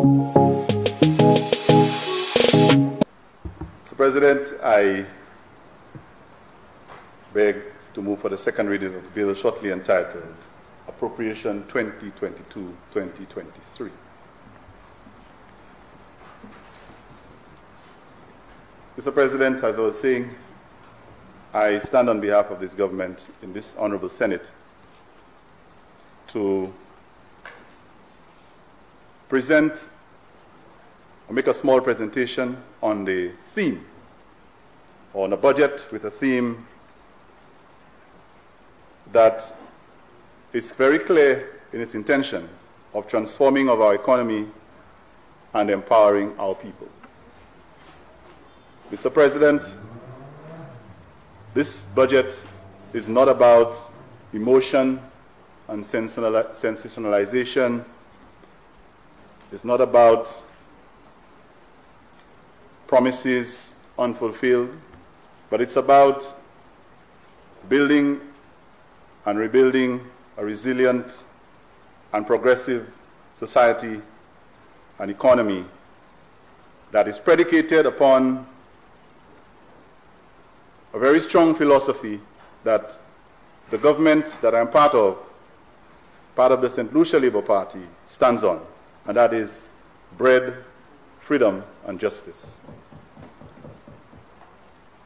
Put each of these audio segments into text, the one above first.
Mr. President, I beg to move for the second reading of the bill shortly entitled Appropriation 2022-2023. Mr. President, as I was saying, I stand on behalf of this government in this Honorable Senate to present or make a small presentation on the theme, or on a budget with a theme that is very clear in its intention of transforming of our economy and empowering our people. Mr. President, this budget is not about emotion and sensationalization. It's not about promises unfulfilled, but it's about building and rebuilding a resilient and progressive society and economy that is predicated upon a very strong philosophy that the government that I'm part of the St. Lucia Labour Party, stands on, and that is bread, freedom, and justice.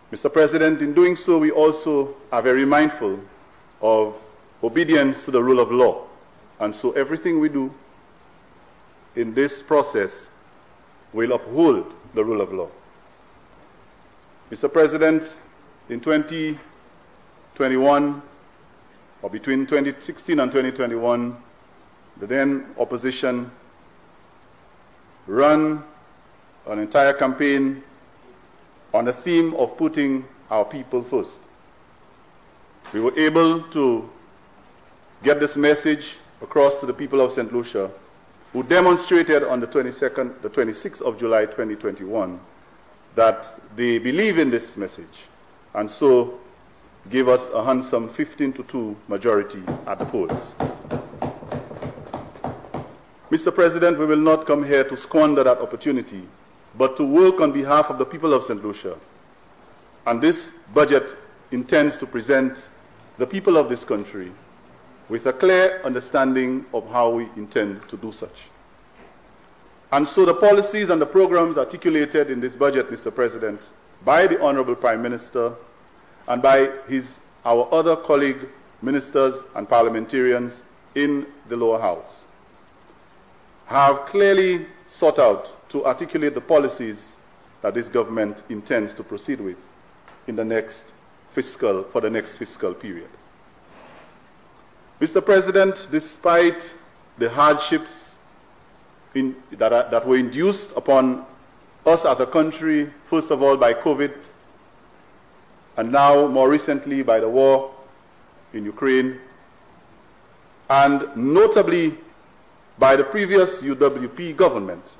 Mr. President, in doing so, we also are very mindful of obedience to the rule of law, and so everything we do in this process will uphold the rule of law. Mr. President, in 2021, or between 2016 and 2021, the then opposition ran an entire campaign on the theme of putting our people first. We were able to get this message across to the people of St. Lucia, who demonstrated on the 26th of July 2021 that they believe in this message, and so gave us a handsome 15-2 majority at the polls. Mr. President, we will not come here to squander that opportunity, but to work on behalf of the people of St. Lucia. And this budget intends to present the people of this country with a clear understanding of how we intend to do such. And so the policies and the programs articulated in this budget, Mr. President, by the Honorable Prime Minister and by our other colleague ministers and parliamentarians in the lower house, have clearly sought out to articulate the policies that this government intends to proceed with in the next fiscal period. Mr. President, despite the hardships that were induced upon us as a country, first of all by COVID, and now more recently by the war in Ukraine, and notably by the previous UWP government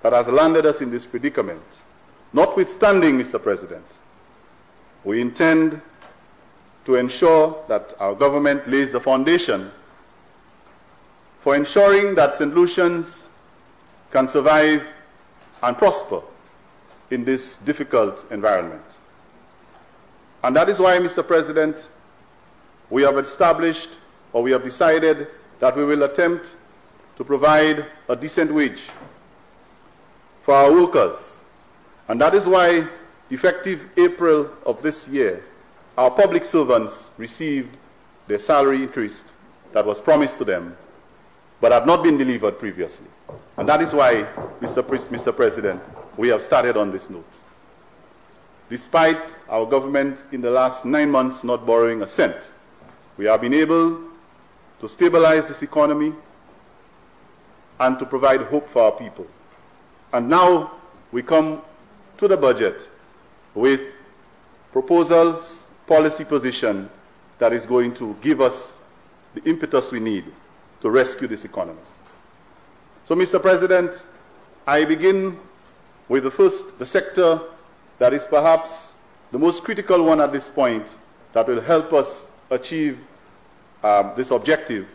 that has landed us in this predicament, notwithstanding, Mr. President, we intend to ensure that our government lays the foundation for ensuring that St. Lucians can survive and prosper in this difficult environment. And that is why, Mr. President, we have established, or we have decided, that we will attempt to provide a decent wage for our workers. And that is why, effective April of this year, our public servants received their salary increase that was promised to them, but had not been delivered previously. And that is why, Mr. President, we have started on this note. Despite our government in the last 9 months not borrowing a cent, we have been able to stabilize this economy and to provide hope for our people. And now we come to the budget with proposals, policy position that is going to give us the impetus we need to rescue this economy. So, Mr. President, I begin with the sector that is perhaps the most critical one at this point that will help us achieve this objective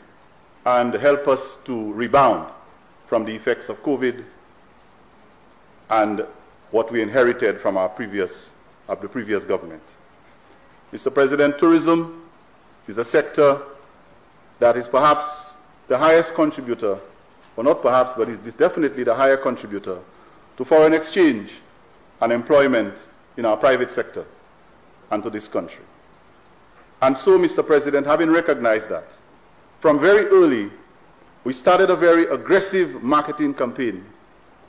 and help us to rebound. from the effects of COVID and what we inherited from the previous government. Mr. President, tourism is a sector that is perhaps the highest contributor, or not perhaps, but is definitely the higher contributor to foreign exchange and employment in our private sector and to this country. And so, Mr. President, having recognized that, from very early, we started a very aggressive marketing campaign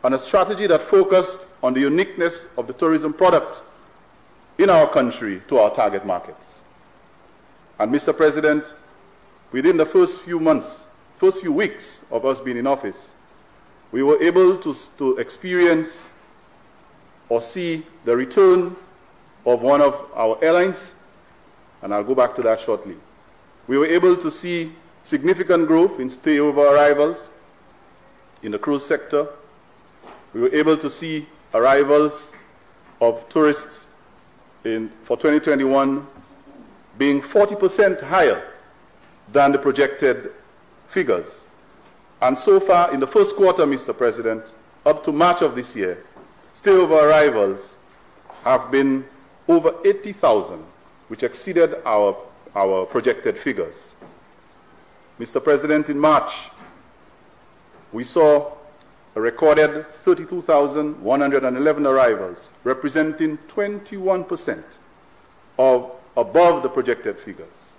and a strategy that focused on the uniqueness of the tourism product in our country to our target markets. And Mr. President, within the first few weeks of us being in office, we were able to experience or see the return of one of our airlines, and I'll go back to that shortly. We were able to see significant growth in stayover arrivals in the cruise sector. We were able to see arrivals of tourists for 2021 being 40% higher than the projected figures. And so far, in the first quarter, Mr. President, up to March of this year, stayover arrivals have been over 80,000, which exceeded our projected figures. Mr. President, in March, we saw a recorded 32,111 arrivals, representing 21% of above the projected figures.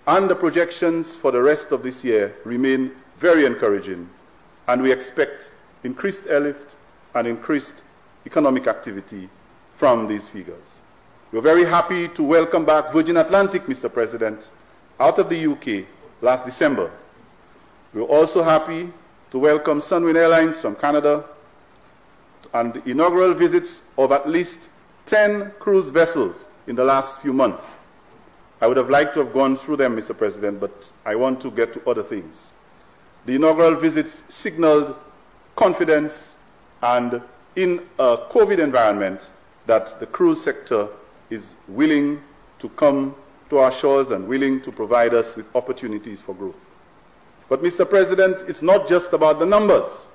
And the projections for the rest of this year remain very encouraging, and we expect increased airlift and increased economic activity from these figures. We're very happy to welcome back Virgin Atlantic, Mr. President, out of the UK last December. We're also happy to welcome Sunwing Airlines from Canada and the inaugural visits of at least 10 cruise vessels in the last few months. I would have liked to have gone through them, Mr. President, but I want to get to other things. The inaugural visits signaled confidence and in a COVID environment that the cruise sector is willing to come to our shores and willing to provide us with opportunities for growth. But, Mr. President, it's not just about the numbers,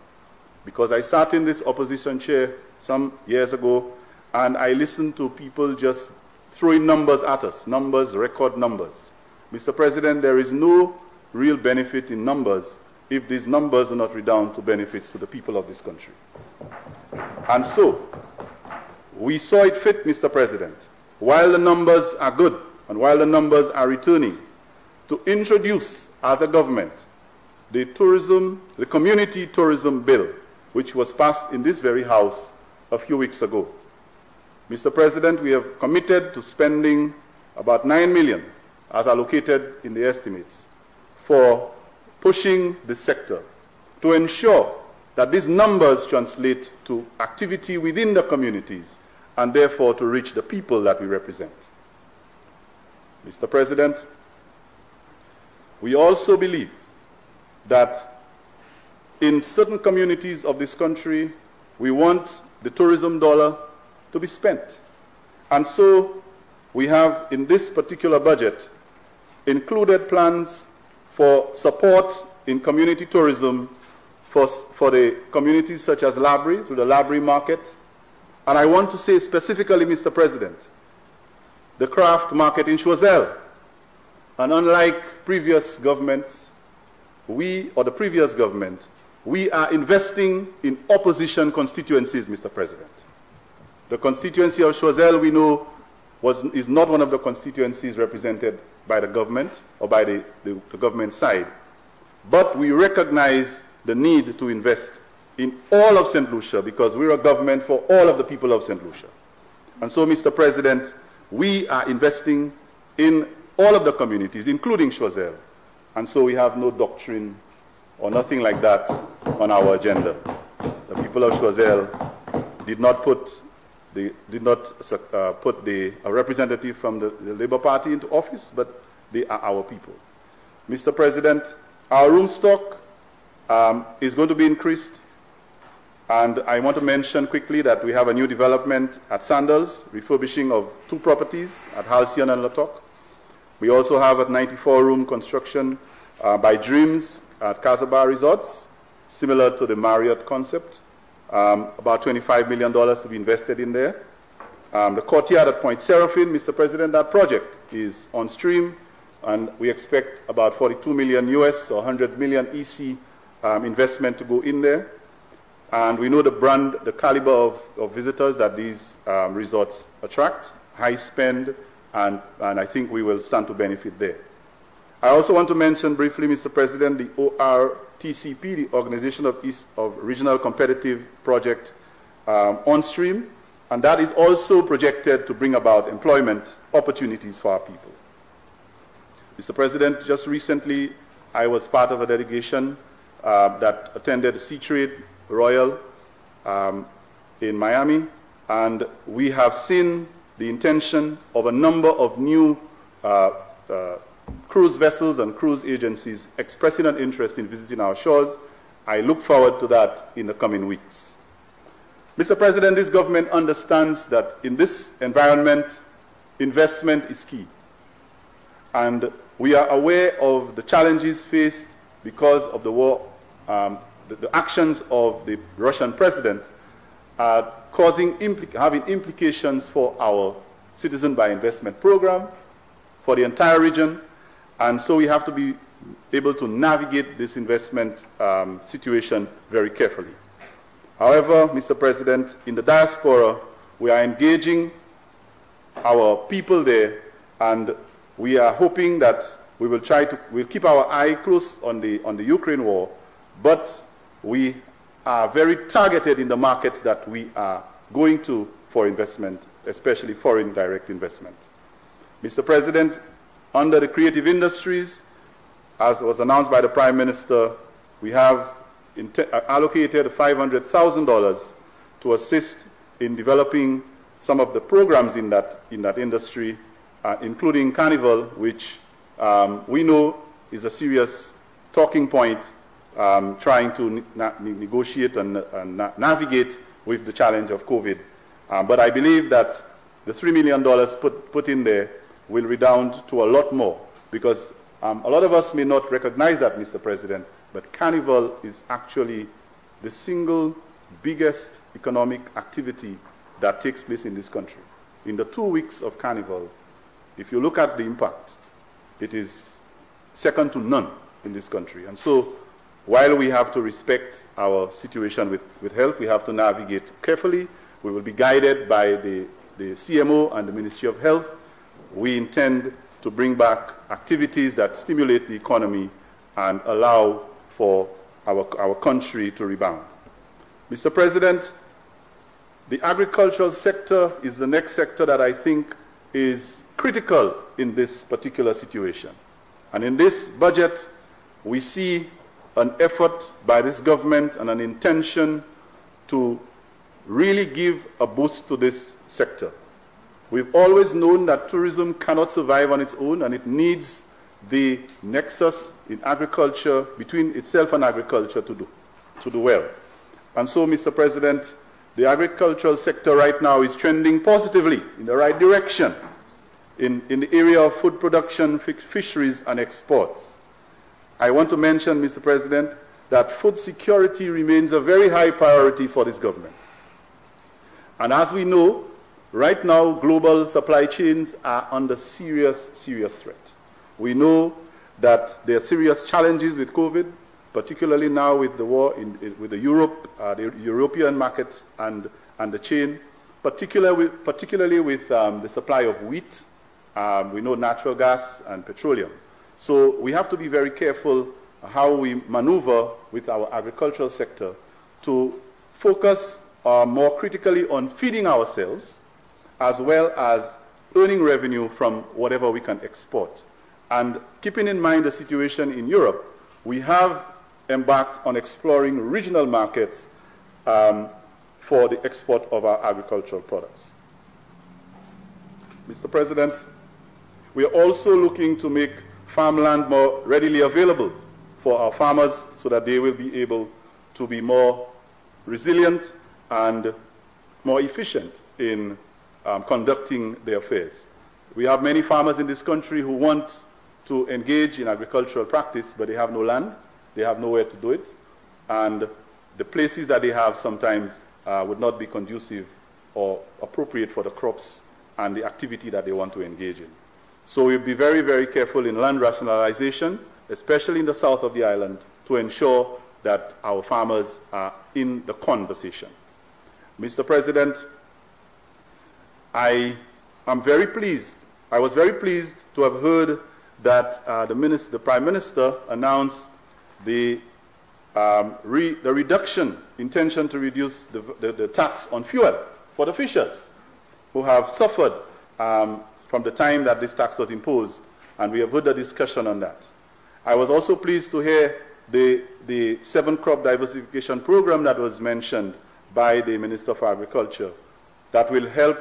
because I sat in this opposition chair some years ago and I listened to people just throwing numbers at us, numbers, record numbers. Mr. President, there is no real benefit in numbers if these numbers do not redound to benefits to the people of this country. And so, we saw it fit, Mr. President, while the numbers are good and while the numbers are returning, to introduce as a government the community tourism bill, which was passed in this very House a few weeks ago. Mr. President, we have committed to spending about 9 million, as allocated in the estimates, for pushing the sector to ensure that these numbers translate to activity within the communities and therefore to reach the people that we represent. Mr. President, we also believe that in certain communities of this country, we want the tourism dollar to be spent. And so we have, in this particular budget, included plans for support in community tourism for the communities such as Labrie, through the Labrie market. And I want to say specifically, Mr. President, the craft market in Choiseul. And unlike previous governments, we are investing in opposition constituencies, Mr. President. The constituency of Choiseul, we know, is not one of the constituencies represented by the government or by the government side. But we recognize the need to invest in all of St. Lucia because we're a government for all of the people of St. Lucia. And so, Mr. President, we are investing in all of the communities, including Choiseul. And so we have no doctrine or nothing like that on our agenda. The people of Choiseul did not put a representative from the Labour Party into office, but they are our people. Mr. President, our room stock is going to be increased. And I want to mention quickly that we have a new development at Sandals, refurbishing of 2 properties at Halcyon and Latok. We also have a 94-room construction by Dreams at Casabar Resorts. similar to the Marriott concept, about $25 million to be invested in there. The courtyard at Point Seraphim, Mr. President, that project is on stream, and we expect about 42 million US or 100 million EC investment to go in there. And we know the caliber of visitors that these resorts attract, high spend, and I think we will stand to benefit there. I also want to mention briefly, Mr. President, the ORTCP, the Organization of Regional Competitive Project, on stream, and that is also projected to bring about employment opportunities for our people. Mr. President, just recently I was part of a delegation that attended the Sea Trade Royal in Miami, and we have seen the intention of a number of new cruise vessels and cruise agencies expressing an interest in visiting our shores. I look forward to that in the coming weeks. Mr. President, this government understands that in this environment, investment is key. And we are aware of the challenges faced because of the war, the actions of the Russian president are having implications for our Citizen by Investment program, for the entire region, and so we have to be able to navigate this investment situation very carefully. However, Mr. President, in the diaspora, we are engaging our people there, and we are hoping that we'll keep our eye close on the Ukraine war, but we are very targeted in the markets that we are going to for investment, especially foreign direct investment. Mr. President, under the creative industries, as was announced by the Prime Minister, we have allocated $500,000 to assist in developing some of the programs in that industry, including Carnival, which we know is a serious talking point, trying to negotiate and navigate with the challenge of COVID. But I believe that the $3 million put in there will redound to a lot more, because a lot of us may not recognize that, Mr. President, but Carnival is actually the single biggest economic activity that takes place in this country. In the 2 weeks of Carnival, if you look at the impact, it is second to none in this country. And so, while we have to respect our situation with health, we have to navigate carefully. We will be guided by the CMO and the Ministry of Health. We intend to bring back activities that stimulate the economy and allow for our country to rebound. Mr. President, the agricultural sector is the next sector that I think is critical in this particular situation. And in this budget, we see an effort by this government and an intention to really give a boost to this sector. We've always known that tourism cannot survive on its own, and it needs the nexus in agriculture, between itself and agriculture, to do well. And so, Mr. President, the agricultural sector right now is trending positively in the right direction in the area of food production, fisheries, and exports. I want to mention, Mr. President, that food security remains a very high priority for this government. And as we know, right now, global supply chains are under serious, serious threat. We know that there are serious challenges with COVID, particularly now with the war with the European markets and the chain, particularly with the supply of wheat. We know natural gas and petroleum. So we have to be very careful how we maneuver with our agricultural sector to focus more critically on feeding ourselves, as well as earning revenue from whatever we can export. And keeping in mind the situation in Europe, we have embarked on exploring regional markets for the export of our agricultural products. Mr. President, we are also looking to make farmland more readily available for our farmers so that they will be able to be more resilient and more efficient in conducting their affairs. We have many farmers in this country who want to engage in agricultural practice, but they have no land, they have nowhere to do it. and the places that they have sometimes would not be conducive or appropriate for the crops and the activity that they want to engage in. So we'll be very, very careful in land rationalization, especially in the south of the island, to ensure that our farmers are in the conversation. Mr. President, I am very pleased. I was very pleased to have heard that the Prime Minister announced the reduction, intention to reduce the tax on fuel for the fishers who have suffered from the time that this tax was imposed, and we have heard the discussion on that. I was also pleased to hear the 7 crop diversification program that was mentioned by the Minister for Agriculture that will help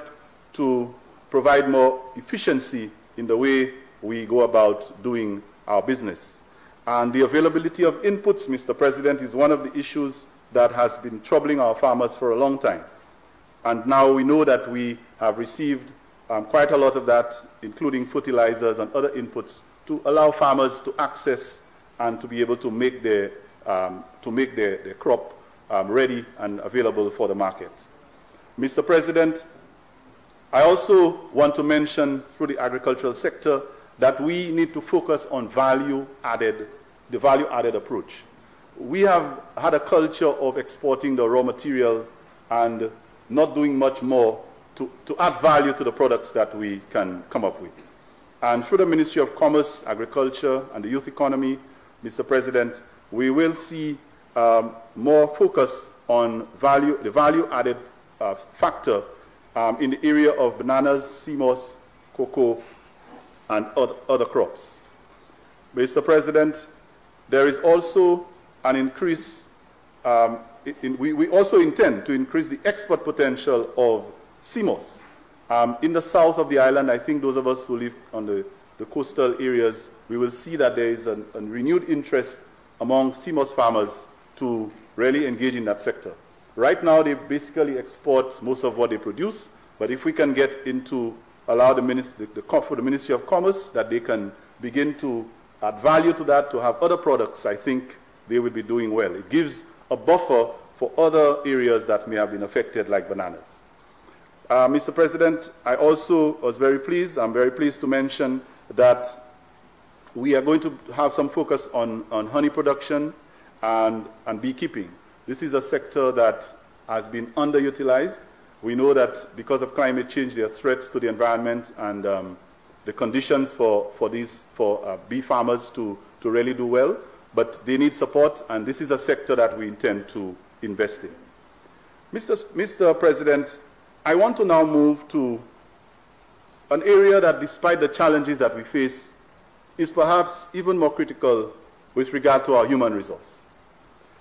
to provide more efficiency in the way we go about doing our business. And the availability of inputs, Mr. President, is one of the issues that has been troubling our farmers for a long time. And now we know that we have received quite a lot of that, including fertilizers and other inputs, to allow farmers to access and to be able to make their crop ready and available for the market. Mr. President, I also want to mention through the agricultural sector that we need to focus on the value-added approach. We have had a culture of exporting the raw material and not doing much more to add value to the products that we can come up with. And through the Ministry of Commerce, Agriculture, and the Youth Economy, Mr. President, we will see more focus on the value-added factor in the area of bananas, CMOS, cocoa, and other crops. Mr. President, there is also an increase, we also intend to increase the export potential of CMOS. In the south of the island, I think those of us who live on the coastal areas, we will see that there is a renewed interest among CMOS farmers to really engage in that sector. Right now, they basically export most of what they produce, but if we can get into, allow the Ministry of Commerce that they can begin to add value to that, to have other products, I think they will be doing well. It gives a buffer for other areas that may have been affected, like bananas. Mr. President, I also was very pleased, I'm very pleased to mention that we are going to have some focus on honey production and beekeeping. This is a sector that has been underutilized. We know that because of climate change, there are threats to the environment and the conditions for bee farmers to really do well, but they need support, and this is a sector that we intend to invest in. Mr. President, I want to now move to an area that, despite the challenges that we face, is perhaps even more critical with regard to our human resource.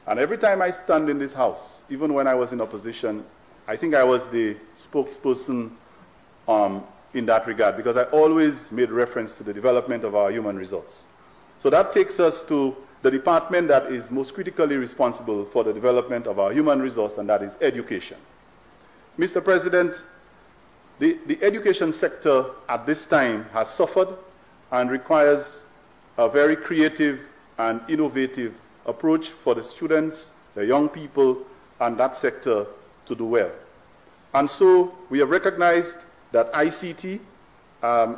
And every time I stand in this house, even when I was in opposition, I think I was the spokesperson in that regard, because I always made reference to the development of our human resource. So that takes us to the department that is most critically responsible for the development of our human resource, and that is education. Mr. President, the education sector at this time has suffered and requires a very creative and innovative approach for the students, the young people, and that sector to do well. And so we have recognized that ICT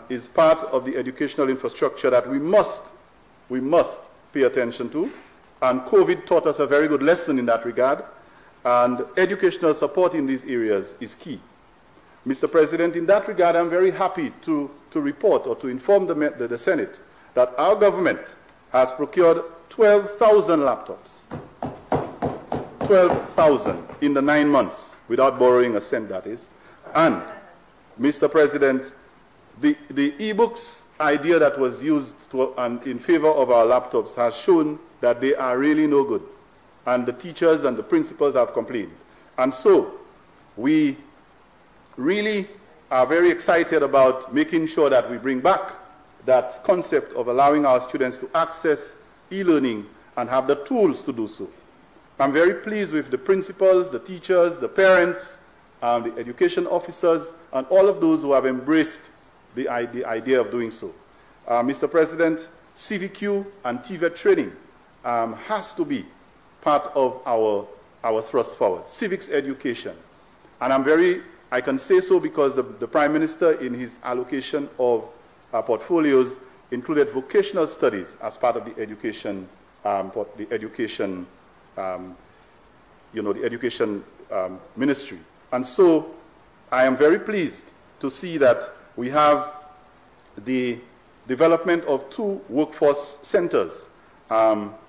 is part of the educational infrastructure that we must pay attention to, and COVID taught us a very good lesson in that regard, and educational support in these areas is key. Mr. President, in that regard, I'm very happy to report or to inform the Senate that our government has procured 12,000 laptops. 12,000 in the 9 months, without borrowing a cent, that is. And, Mr. President, the e-books idea that was used in favor of our laptops has shown that they are really no good. And the teachers and the principals have complained. And so, we really are very excited about making sure that we bring back that concept of allowing our students to access e-learning and have the tools to do so. I'm very pleased with the principals, the teachers, the parents, the education officers, and all of those who have embraced the idea of doing so. Mr. President, CVQ and TVET training has to be part of our thrust forward. Civics education. And I can say so because the Prime Minister in his allocation of portfolios included vocational studies as part of the education, ministry. And so I am very pleased to see that we have the development of 2 workforce centers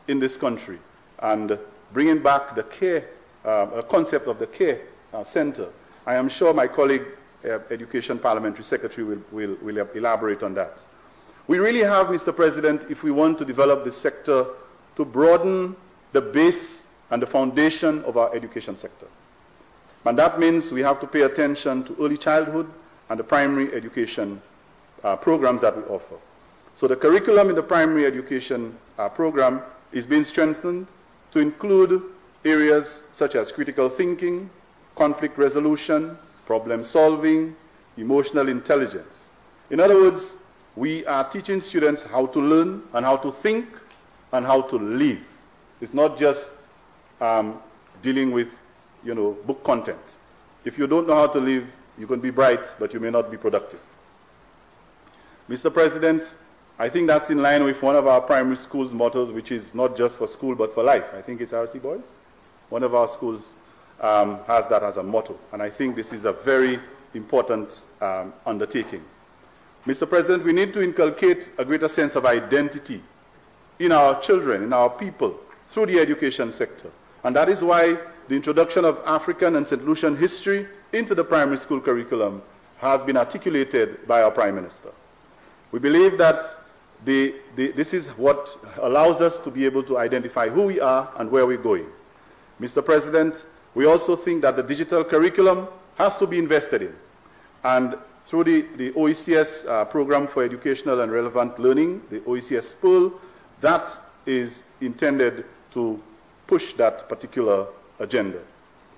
in this country, and bringing back the care, concept of the care center. I am sure my colleague, Education Parliamentary Secretary, will elaborate on that. We really have, Mr. President, if we want to develop this sector, to broaden the base and the foundation of our education sector. And that means we have to pay attention to early childhood and the primary education programs that we offer. So the curriculum in the primary education program is being strengthened to include areas such as critical thinking, conflict resolution, problem solving, emotional intelligence. In other words, we are teaching students how to learn and how to think and how to live. It's not just dealing with, book content. If you don't know how to live, you can be bright, but you may not be productive. Mr. President, I think that's in line with one of our primary schools' mottos, which is not just for school, but for life. I think it's RC Boys. One of our schools has that as a motto, and I think this is a very important undertaking. Mr. President, we need to inculcate a greater sense of identity in our children, in our people, through the education sector. And that is why the introduction of African and St. Lucian history into the primary school curriculum has been articulated by our Prime Minister. We believe that this is what allows us to be able to identify who we are and where we're going. Mr. President, we also think that the digital curriculum has to be invested in. And through the OECS program for educational and relevant learning, the OECS Pearl, that is intended to push that particular agenda.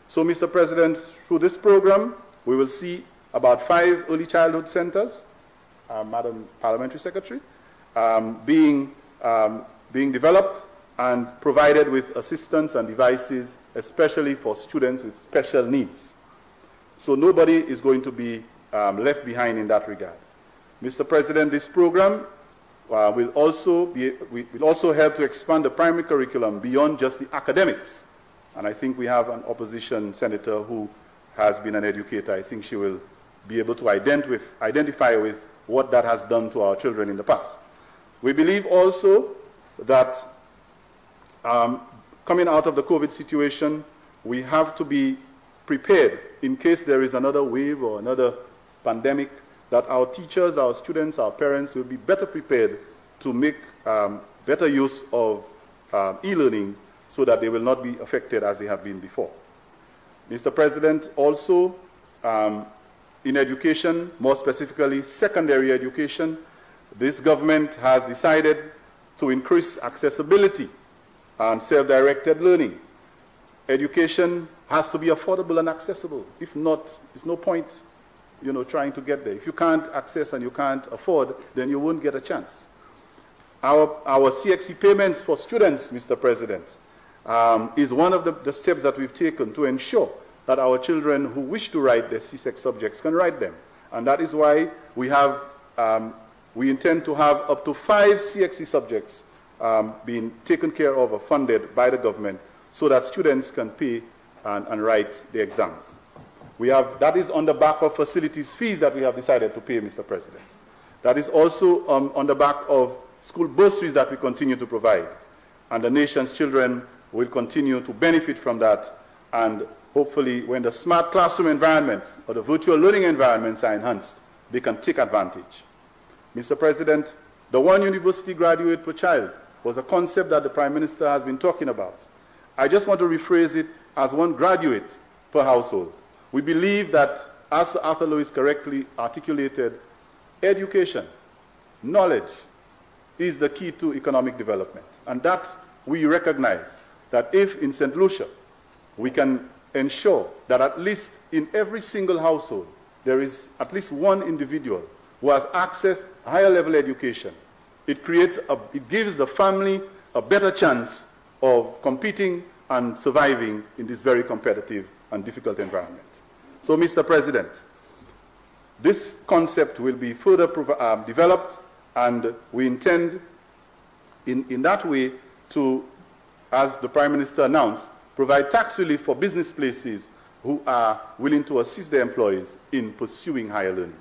So, Mr. President, through this program, we will see about 5 early childhood centers, Madam Parliamentary Secretary, being developed and provided with assistance and devices, especially for students with special needs. So nobody is going to be left behind in that regard. Mr. President, this program will also help to expand the primary curriculum beyond just the academics. And I think we have an opposition senator who has been an educator. I think she will be able to identify with what that has done to our children in the past. We believe also that coming out of the COVID situation, we have to be prepared in case there is another wave or another pandemic, that our teachers, our students, our parents will be better prepared to make better use of e-learning so that they will not be affected as they have been before. Mr. President, also in education, more specifically secondary education, this government has decided to increase accessibility and self-directed learning. Education has to be affordable and accessible. If not, there's no point, trying to get there. If you can't access and you can't afford, then you won't get a chance. Our CXC payments for students, Mr. President, is one of the steps that we've taken to ensure that our children who wish to write their CSEC subjects can write them. And that is why we intend to have up to 5 CXC subjects being taken care of or funded by the government so that students can pay and write the exams. That is on the back of facilities fees that we have decided to pay, Mr. President. That is also on the back of school bursaries that we continue to provide. And the nation's children will continue to benefit from that. And hopefully, when the smart classroom environments or the virtual learning environments are enhanced, they can take advantage. Mr. President, the 1 university graduate per child was a concept that the Prime Minister has been talking about. I just want to rephrase it as 1 graduate per household. We believe that, as Arthur Lewis correctly articulated, education, knowledge, is the key to economic development. And that we recognize that if in St. Lucia we can ensure that at least in every single household there is at least 1 individual who has accessed higher level education, it gives the family a better chance of competing and surviving in this very competitive and difficult environment. So, Mr. President, this concept will be further developed, and we intend in that way to, as the Prime Minister announced, provide tax relief for business places who are willing to assist their employees in pursuing higher learning.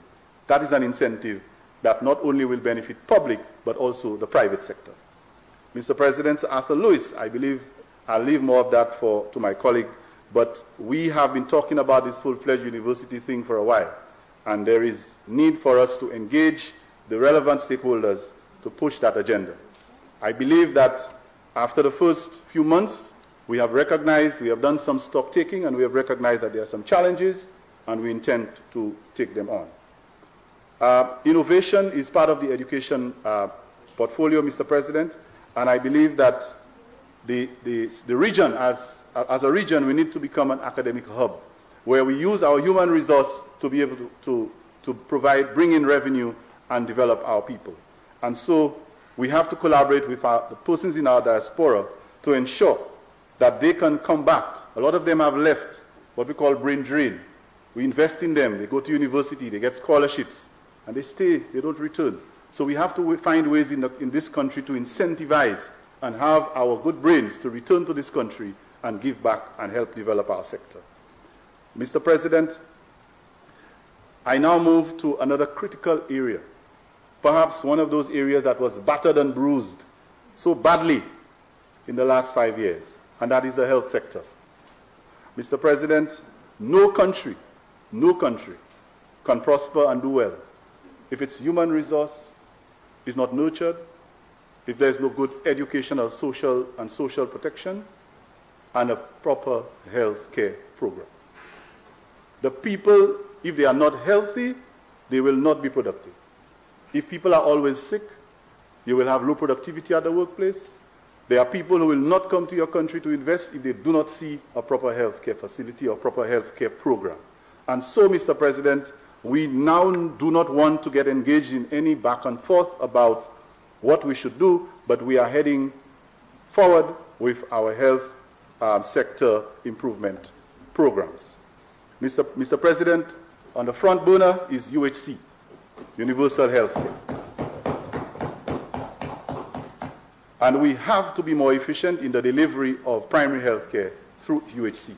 That is an incentive that not only will benefit public, but also the private sector. Mr. President, Sir Arthur Lewis, I believe I'll leave more of that to my colleague, but we have been talking about this full-fledged university thing for a while, and there is need for us to engage the relevant stakeholders to push that agenda. I believe that after the first few months, we have recognized, we have done some stock taking, and we have recognized that there are some challenges, and we intend to take them on. Innovation is part of the education portfolio, Mr. President, and I believe that the region, as a region, we need to become an academic hub, where we use our human resource to be able to bring in revenue and develop our people. And so we have to collaborate with the persons in our diaspora to ensure that they can come back. A lot of them have left what we call brain drain. We invest in them, they go to university, they get scholarships, and they stay, they don't return. So we have to find ways in this country to incentivize and have our good brains to return to this country and give back and help develop our sector. Mr. President, I now move to another critical area, perhaps one of those areas that was battered and bruised so badly in the last 5 years, and that is the health sector. Mr. President, no country can prosper and do well if its human resource is not nurtured, if there is no good educational, social protection, and a proper health care program. The people, if they are not healthy, they will not be productive. If people are always sick, you will have low productivity at the workplace. There are people who will not come to your country to invest if they do not see a proper health care facility or proper health care program. And so, Mr. President, we now do not want to get engaged in any back and forth about what we should do, but we are heading forward with our health sector improvement programs. Mr. President, on the front burner is UHC, Universal Health Care. And we have to be more efficient in the delivery of primary health care through UHC.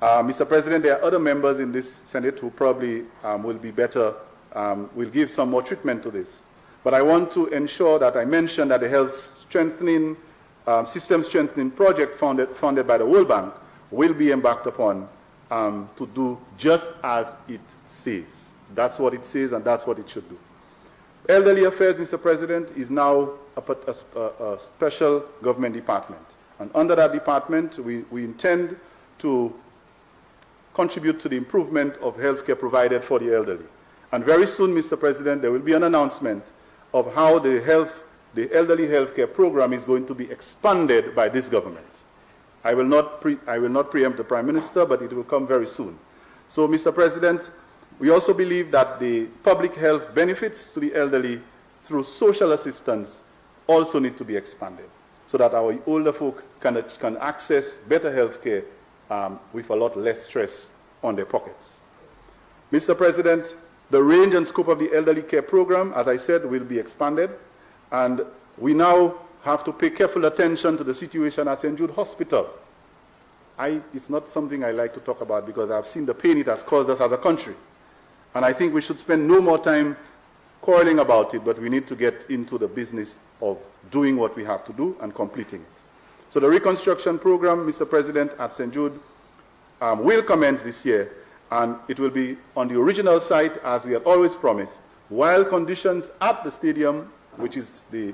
Mr. President, there are other members in this Senate who probably will be better, will give some more treatment to this. But I want to ensure that I mention that the health strengthening, system strengthening project funded by the World Bank will be embarked upon to do just as it says. That's what it says, and that's what it should do. Elderly Affairs, Mr. President, is now a special government department. And under that department, we intend to contribute to the improvement of health care provided for the elderly. And very soon, Mr. President, there will be an announcement of how the elderly health care program is going to be expanded by this government. I will not preempt the Prime Minister, but it will come very soon. So, Mr. President, we also believe that the public health benefits to the elderly through social assistance also need to be expanded so that our older folk can access better health care with a lot less stress on their pockets. Mr. President, the range and scope of the elderly care program, as I said, will be expanded, and we now have to pay careful attention to the situation at St. Jude Hospital. It's not something I like to talk about because I've seen the pain it has caused us as a country. And I think we should spend no more time quarreling about it, but we need to get into the business of doing what we have to do and completing it. So the reconstruction program, Mr. President, at St. Jude will commence this year, and it will be on the original site as we had always promised, while conditions at the stadium, which is the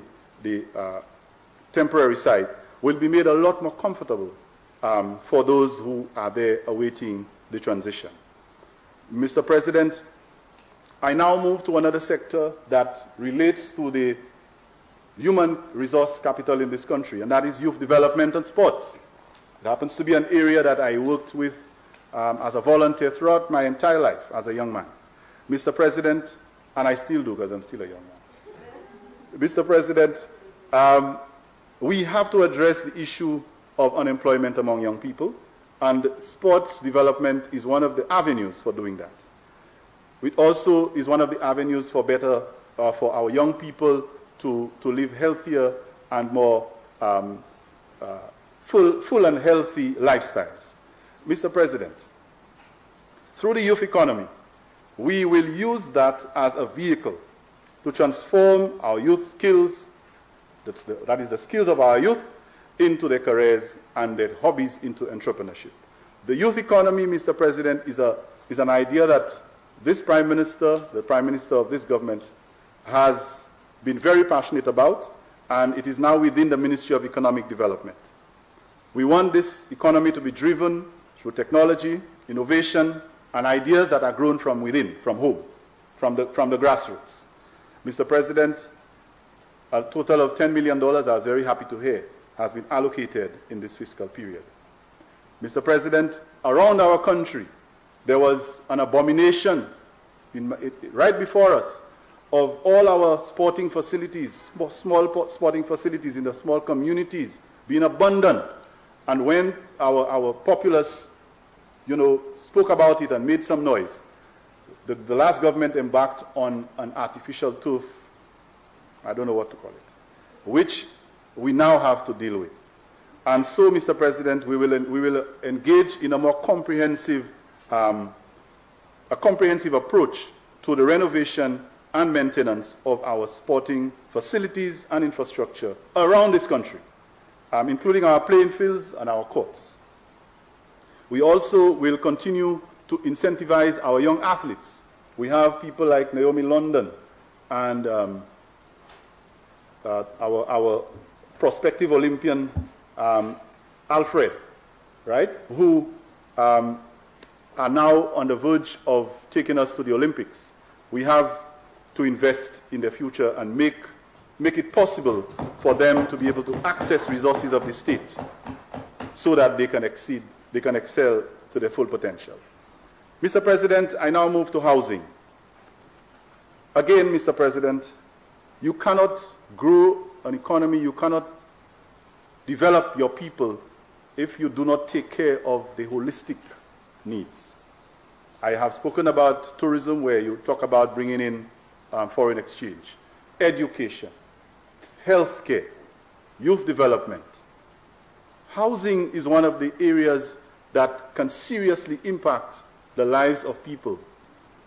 temporary site, will be made a lot more comfortable for those who are there awaiting the transition. Mr. President, I now move to another sector that relates to the human resource capital in this country, and that is youth development and sports. It happens to be an area that I worked with as a volunteer throughout my entire life as a young man. Mr. President, and I still do because I'm still a young man. Mr. President, we have to address the issue of unemployment among young people, and sports development is one of the avenues for doing that. It also is one of the avenues for better, for our young people to live healthier and more full and healthy lifestyles. Mr. President, through the youth economy, we will use that as a vehicle to transform our youth skills, that is the skills of our youth, into their careers and their hobbies into entrepreneurship. The youth economy, Mr. President, is an idea that this Prime Minister, the Prime Minister of this government, has been very passionate about, and it is now within the Ministry of Economic Development. We want this economy to be driven through technology, innovation, and ideas that are grown from within, from home, from the grassroots. Mr. President, a total of $10 million, I was very happy to hear, has been allocated in this fiscal period. Mr. President, around our country, there was an abomination right before us of all our sporting facilities, small sporting facilities in the small communities being abandoned. And when our populace, spoke about it and made some noise, the last government embarked on an artificial turf, I don't know what to call it, which we now have to deal with. And so, Mr. President, we will engage in a more comprehensive approach to the renovation and maintenance of our sporting facilities and infrastructure around this country, including our playing fields and our courts. We also will continue to incentivize our young athletes. We have people like Naomi London and our prospective Olympian Alfred, right, who are now on the verge of taking us to the Olympics. We have to invest in their future and make it possible for them to be able to access resources of the state so that they can excel to their full potential. Mr. President, I now move to housing. Again, Mr. President, you cannot grow an economy, you cannot develop your people if you do not take care of the holistic needs. I have spoken about tourism, where you talk about bringing in foreign exchange, education, healthcare, youth development. Housing is one of the areas that can seriously impact the lives of people.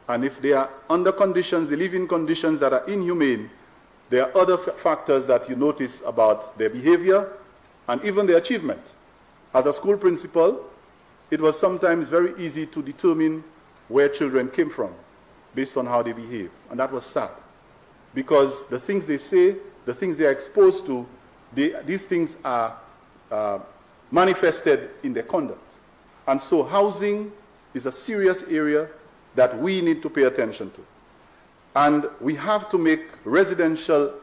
And if they are under conditions, they live in conditions that are inhumane, there are other factors that you notice about their behavior and even their achievement. As a school principal, it was sometimes very easy to determine where children came from based on how they behave. And that was sad, because the things they say, the things they are exposed to, these things are manifested in their conduct. And so housing is a serious area that we need to pay attention to. And we have to make residential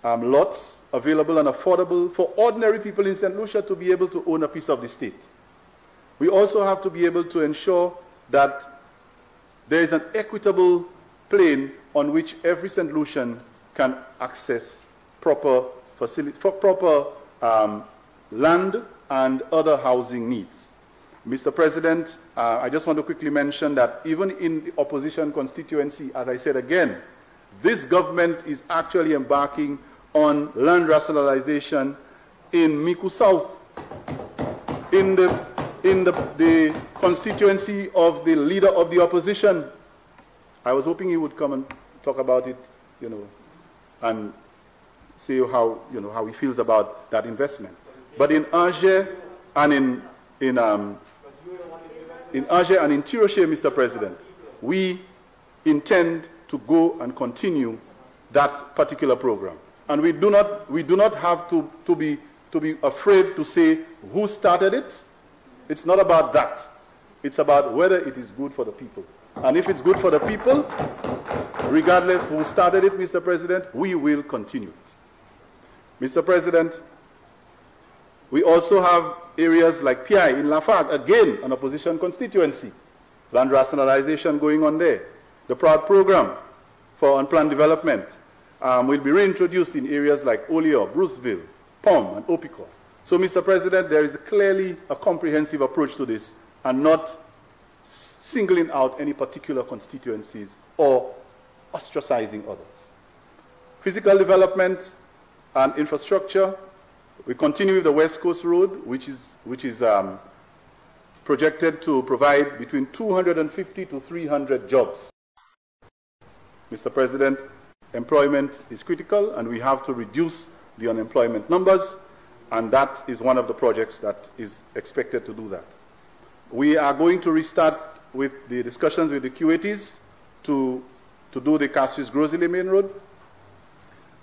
lots available and affordable for ordinary people in St. Lucia to be able to own a piece of the state. We also have to be able to ensure that there is an equitable plane on which every St. Lucian can access proper land and other housing needs. Mr. President, I just want to quickly mention that even in the opposition constituency, as I said again, this government is actually embarking on land rationalization in Miku South, in the constituency of the leader of the opposition. I was hoping he would come and talk about it, and say how he feels about that investment. But in Angers and in Angers and in Tirochet, Mr. President, we intend to go and continue that particular program. And we do not have to be afraid to say who started it. It's not about that. It's about whether it is good for the people. And if it's good for the people, regardless who started it, Mr. President, we will continue it. Mr. President, we also have areas like PI in Lafargue, again, an opposition constituency. Land rationalization going on there. The PROUD program for unplanned development will be reintroduced in areas like Olio, Bruceville, POM, and Opicor. So, Mr. President, there is clearly a comprehensive approach to this and not singling out any particular constituencies or ostracizing others. Physical development and infrastructure, we continue with the West Coast Road, which is projected to provide between 250 to 300 jobs. Mr. President, employment is critical, and we have to reduce the unemployment numbers, and that is one of the projects that is expected to do that. We are going to restart with the discussions with the QATs to do the Castries-Grosley Main Road.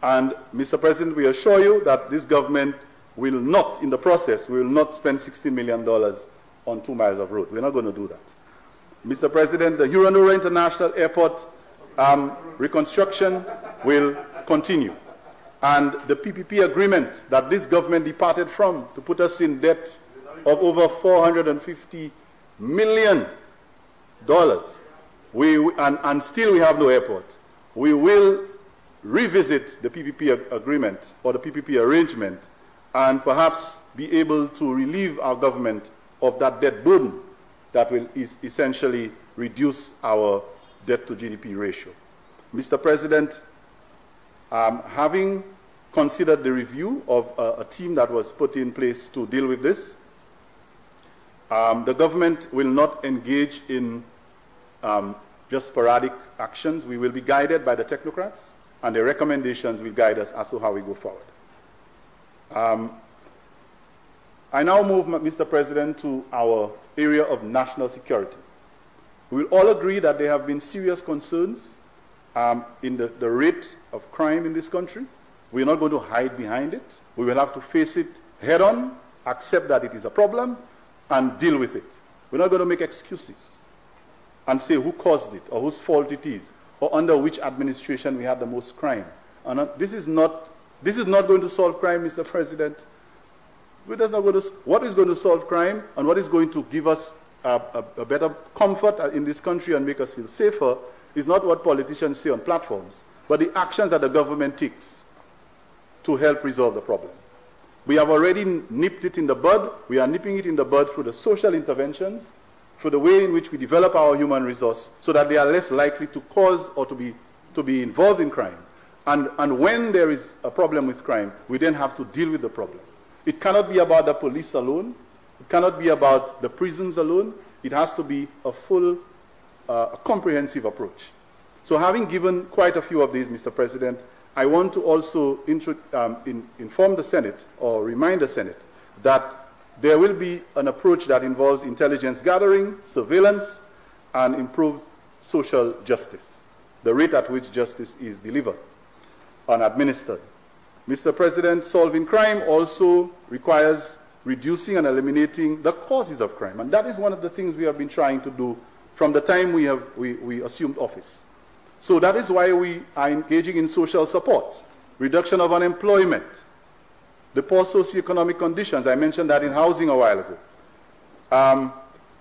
And, Mr. President, we assure you that this government will not, in the process, we will not spend $16 million on 2 miles of road. We're not going to do that. Mr. President, the Huronora International Airport reconstruction will continue. And the PPP agreement that this government departed from to put us in debt of over $450 million, and still we have no airport. We will revisit the PPP agreement or the PPP arrangement and perhaps be able to relieve our government of that debt burden that will essentially reduce our debt to GDP ratio. Mr. President, having considered the review of a team that was put in place to deal with this, the government will not engage in just sporadic actions. We will be guided by the technocrats, and their recommendations will guide us as to how we go forward. I now move, Mr. President, to our area of national security. We will all agree that there have been serious concerns in the rate of crime in this country. We're not going to hide behind it. We will have to face it head on, accept that it is a problem, and deal with it. We're not going to make excuses and say who caused it or whose fault it is or under which administration we had the most crime. And this is not going to solve crime, Mr. President. What is going to solve crime and what is going to give us a better comfort in this country and make us feel safer is not what politicians say on platforms, but the actions that the government takes to help resolve the problem. We have already nipped it in the bud. We are nipping it in the bud through the social interventions, through the way in which we develop our human resource so that they are less likely to cause or to be involved in crime. And when there is a problem with crime, we then have to deal with the problem. It cannot be about the police alone. It cannot be about the prisons alone. It has to be a full, comprehensive approach. So having given quite a few of these, Mr. President, I want to also inform the Senate or remind the Senate that there will be an approach that involves intelligence gathering, surveillance, and improved social justice, the rate at which justice is delivered and administered. Mr. President, solving crime also requires reducing and eliminating the causes of crime. And that is one of the things we have been trying to do from the time we assumed office. So that is why we are engaging in social support, reduction of unemployment, the poor socioeconomic conditions. I mentioned that in housing a while ago.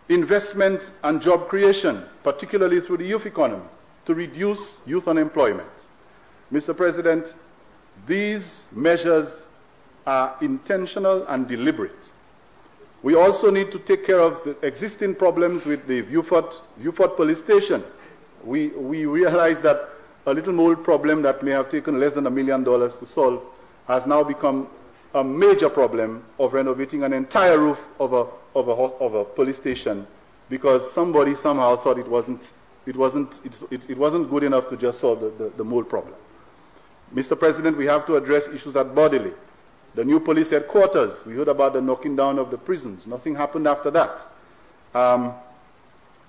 Investment and job creation, particularly through the youth economy, to reduce youth unemployment. Mr. President, these measures are intentional and deliberate. We also need to take care of the existing problems with the Vieux-Fort police station. We realize that a little mold problem that may have taken less than $1 million to solve has now become a major problem of renovating an entire roof of a police station because somebody somehow thought it wasn't good enough to just solve the mold problem. Mr. President, we have to address issues at Bodily. The new police headquarters, we heard about the knocking down of the prisons. Nothing happened after that.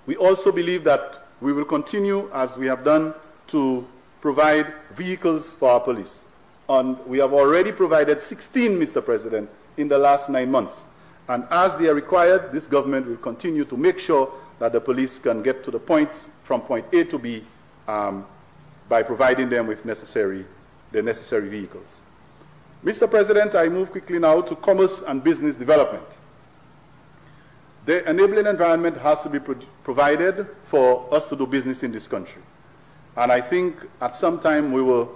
We also believe that we will continue, as we have done, to provide vehicles for our police. And we have already provided 16, Mr. President, in the last 9 months. And as they are required, this government will continue to make sure that the police can get to the points from point A to B by providing them with the necessary vehicles. Mr. President, I move quickly now to commerce and business development. The enabling environment has to be provided for us to do business in this country. And I think at some time we were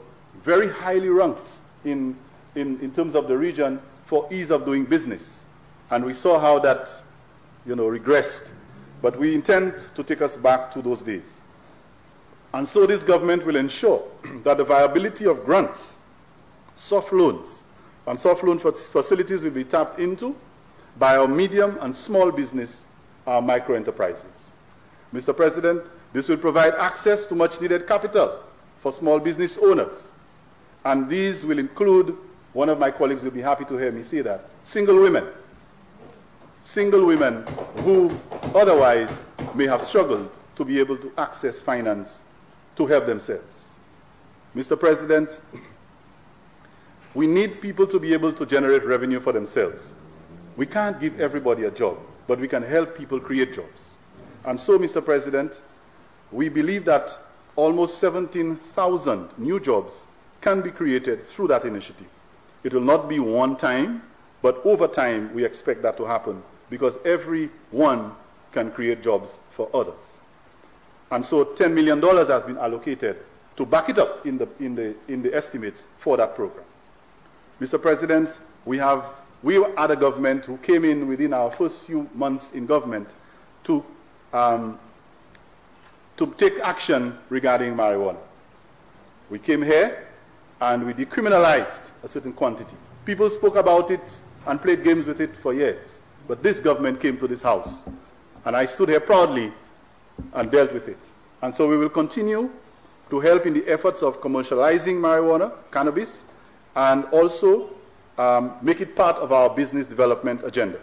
very highly ranked in terms of the region for ease of doing business. And we saw how that, regressed. But we intend to take us back to those days. And so this government will ensure that the viability of grants, soft loans, and soft loan facilities will be tapped into by our medium and small business, our micro enterprises. Mr. President, this will provide access to much needed capital for small business owners. And these will include, one of my colleagues will be happy to hear me say that, single women who otherwise may have struggled to be able to access finance to help themselves. Mr. President, we need people to be able to generate revenue for themselves. We can't give everybody a job, but we can help people create jobs. And so, Mr. President, we believe that almost 17,000 new jobs can be created through that initiative. It will not be one time, but over time we expect that to happen because every one can create jobs for others. And so $10 million has been allocated to back it up in the estimates for that program. Mr. President, we are the government who came in within our first few months in government to take action regarding marijuana. We came here and we decriminalized a certain quantity. People spoke about it and played games with it for years. But this government came to this house and I stood here proudly and dealt with it. And so we will continue to help in the efforts of commercializing marijuana, cannabis, and also make it part of our business development agenda.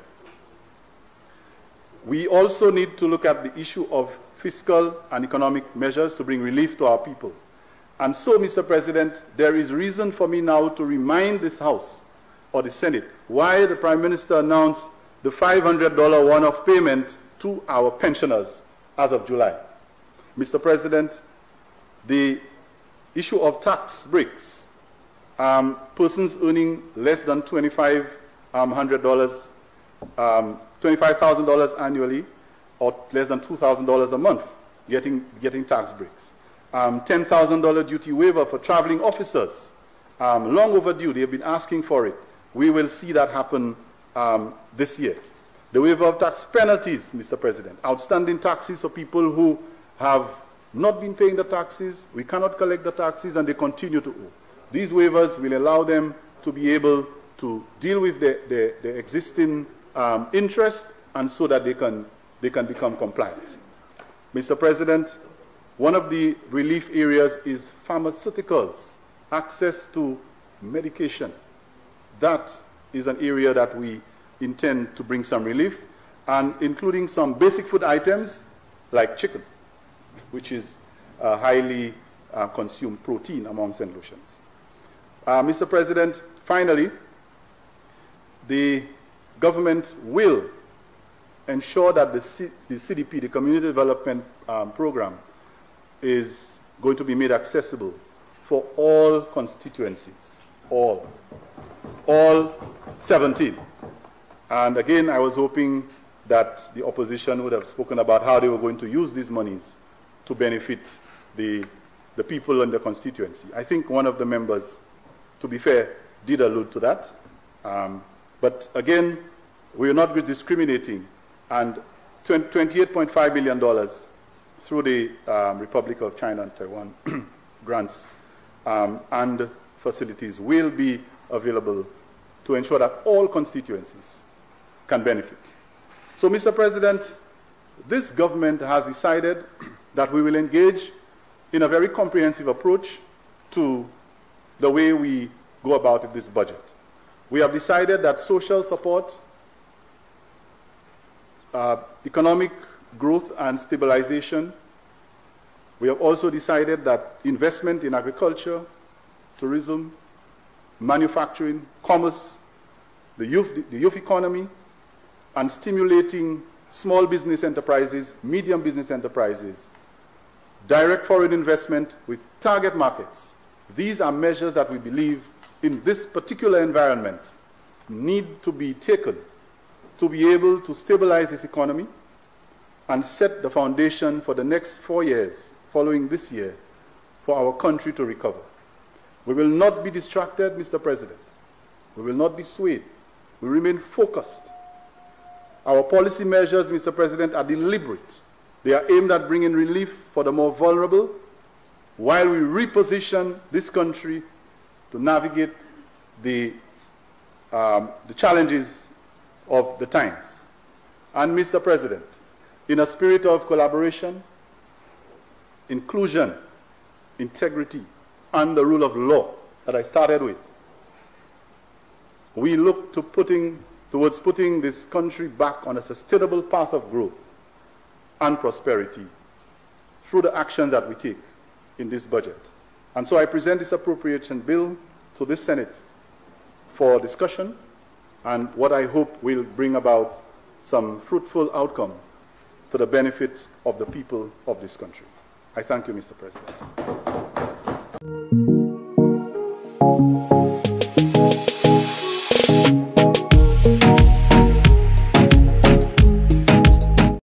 We also need to look at the issue of fiscal and economic measures to bring relief to our people. And so, Mr. President, there is reason for me now to remind this House or the Senate why the Prime Minister announced the $500 one-off payment to our pensioners as of July. Mr. President, the issue of tax breaks, persons earning less than $2,500 annually or less than $2,000 a month getting tax breaks. $10,000 duty waiver for traveling officers, long overdue. They've been asking for it. We will see that happen this year. The waiver of tax penalties, Mr. President, outstanding taxes for people who have not been paying the taxes, we cannot collect the taxes, and they continue to owe. These waivers will allow them to be able to deal with the existing interest, and so that they can become compliant. Mr. President, one of the relief areas is pharmaceuticals, access to medication. That is an area that we intend to bring some relief, and including some basic food items like chicken, which is a highly consumed protein among St. Lucians. Mr. President, finally, the government will ensure that the CDP, the Community Development Program, is going to be made accessible for all constituencies, all 17. And again, I was hoping that the opposition would have spoken about how they were going to use these monies to benefit the people in the constituency. I think one of the members, to be fair, did allude to that. But again, we are not discriminating. And $28.5 million through the Republic of China and Taiwan grants and facilities will be available to ensure that all constituencies can benefit. So, Mr. President, this government has decided that we will engage in a very comprehensive approach to the way we go about this budget. We have decided that social support, economic growth and stabilization. We have also decided that investment in agriculture, tourism, manufacturing, commerce, the youth economy, and stimulating small business enterprises, medium business enterprises, direct foreign investment with target markets. These are measures that we believe in this particular environment need to be taken to be able to stabilize this economy and set the foundation for the next 4 years following this year for our country to recover. We will not be distracted, Mr. President. We will not be swayed We remain focused. Our policy measures, Mr. President, are deliberate. They are aimed at bringing relief for the more vulnerable, while we reposition this country to navigate the challenges of the times. And Mr. President, in a spirit of collaboration, inclusion, integrity, and the rule of law that I started with, we look to towards putting this country back on a sustainable path of growth and prosperity through the actions that we take in this budget. And so I present this appropriation bill to the Senate for discussion, and what I hope will bring about some fruitful outcome to the benefit of the people of this country. I thank you, Mr. President.